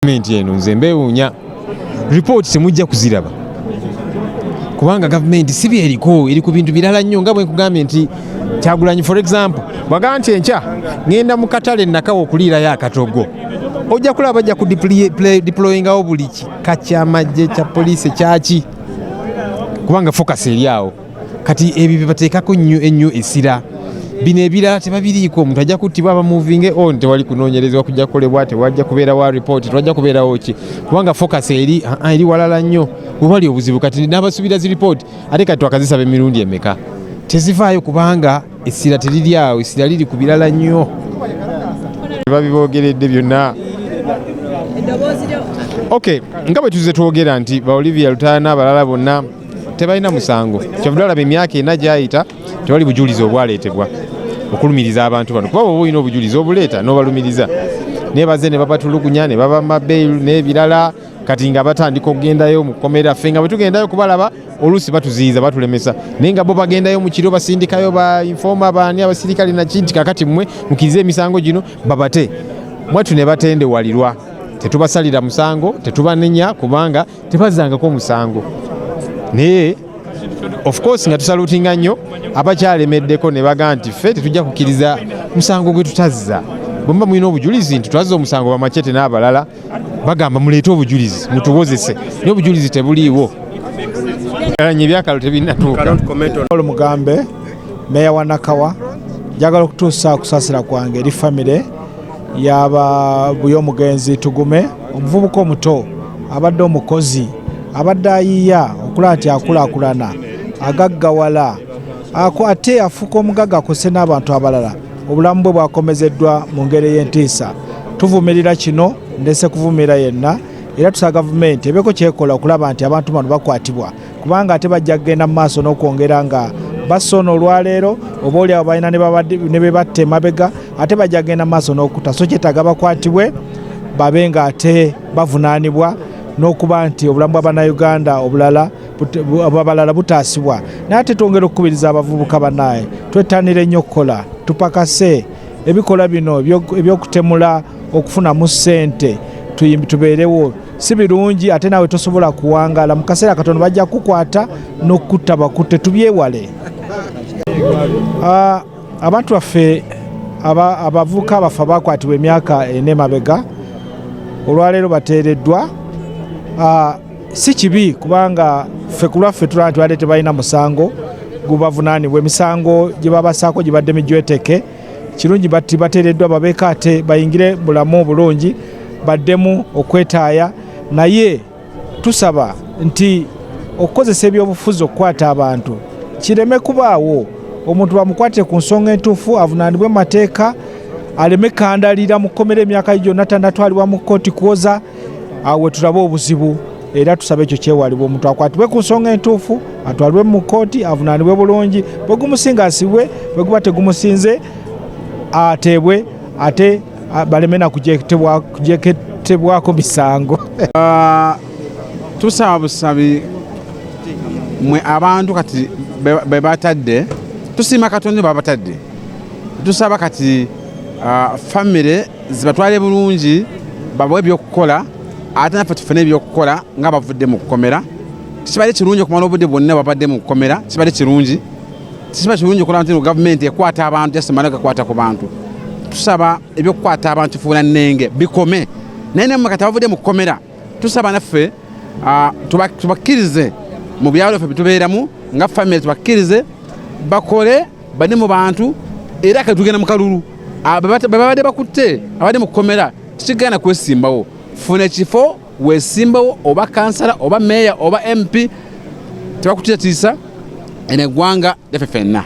Gavumenti eno nze mbeewuunya report temujja kuziraba kubanga gavumenti si byeriko eri ku bintu birala nnyo nga bwe nkugambye nti Kyagulanyi for example bwaga nti enkya ngenda mu katale nakawa okuliirayo akatogo ojja kulaba bajja ku deployingawo buli kika ky'amagye kya poliisi kyaki kubanga focus eri awo kati ebyo bye bateekako ennyo essira bino ebirala tebabiriiko omuntu ajja kuttibwa bamuvinge on tewali kunoonyerezebwa kujja kukolebwa tewajja kubeerawo report tewajja kubeerawo ki kubanga focus eri walala nnyo bwebali obuzibu kati n'abasuubira zi report ate kati twakazisaba emirundi emeka tezivaayo kubanga essira teriri awo essira liri ku birala nnyo babibogeredde byonna okay nga bwe tuze twogera nti ba Olivia Lutaya n'abalala bonna tebalina musango kyovudde olaba emyaka ena gyayita tewali bujulizi obwaleetebwa okulumiriza abantu bano kuba bwoba olina obujulizi obuleeta n'obalumiriza nebaze ne babatulugunya ne baba mabeiru n'ebirala kati nga batandika okugendayo mu kkomera ffe nga bwe tugendayo kubalaba oluusi batuziyiza batulemesa naye nga bo bagendayo mu kiro basindikayo ba informa baani abasirikale nakinti kakati mmwe mukirize emisango gino babate mwatu ne batendewalirwa tetubasalira musango tetubanenya kubanga tebazzangako omusango naye of course nga tusalutinga nnyo abakyalemeddeko ne baga nti ffe tetujja kukkiriza musango gwe tutazza bwemba mulina obujulizi nti twazza omusango bamacete n'abalala bagamba muleete obujulizi mutuwozese naye obujulizi tebuliiwo ebyakalo tebinatuuka Mugambe meya wa Nakawa njagala okutuusa okusaasira kwange eri famire yaba Buyomugenzi Tugume omuvubuka omuto abadde omukozi abadde ayiiya okulaba nti akulaakulana agaggawala ate afuuka omugagga akose n'abantu abalala obulamu bwe bwakomezeddwa mu ngeri ey'entiisa tuvumirira kino ndese kuvumirira yenna era tusaba gavumenti ebeeko kyekola okulaba nti abantu bano bakwatibwa kubanga ate bajja kugenda mu maaso n'okwongera nga basona olwaleero oba oli abo balina ne be batta emabega ate bajja kugenda mu maaso n'okutta so kyetaaga bakwatibwe babe nga ate bavunaanibwa n'okuba nti obulamu bw'Abannayuganda abalala butaasibwa naye ate twongera okukubiriza abavubuka bannaye twettanire nnyo okukola tupakase ebikola bino ebyokutemula okufunamu ssente tubeerewo si birungi ate naawe tosobola kuwangaala mu kaseera katono bajja kukwata n'okutta bakutte tubyewale abantu baffe abavubuka abafe abakwatibwa emyaka ena emabega olwaleero bateereddwa si kibi kubanga ffe ku lwaffe tulaba nti badde tebalina musango gubavunaanibwa emisango gye babasaako gye badde mijweteke kirungi bateereddwa babeeko ate bayingire bulamu obulungi baddemu okwetaaya naye tusaba nti okukozesa ebyobufuzi okukwata abantu kireme kubaawo omuntu bamukwatire ku nsonga entuufu avunaanibwe mu mateeka aleme kandalira mu kkomera emyaka gyonna tanatwalibwa mu kkooti kwoza awe tulabe obuzibu era tusabe ekyo kyewalibwa omuntu akwatibwe ku nsonga entuufu atwalibwe mu kkooti avunaanibwe bulungi bwe gumusinga asibwe bwe guba tegumusinze ateebwe ate baleme na kujeketebwako misango tusaba busabi mwe abantu kati be batadde tusiima Katonda babatadde tusaba kati famire zibatwale bulungi babawe ebyokukola ate naffe tufune ebyokukola nga bavudde mu kukomera tikibadde kirungi okumala obudde bwonna babadde mu kukomera kibadde kirungi tikiba kirungi okulaba nti gavumenti ekwata abantu jasimala gakwata ku bantu tusaba ebyokukwata abantu fuula nnenge bikome naye ne kati abavudde mu kukomera tusaba naffe tubakkirize mu byalo ffe bitubeeramu nga famire tubakkirize bakole badde mu bantu era kati tugenda mu kalulu babadde bakutte abadde mu kukomera tikigenda kwesimbawo funa ekifo weesimbawo oba kansala oba meeya oba MP tebakutitiisa eno eggwanga lyaffe ffenna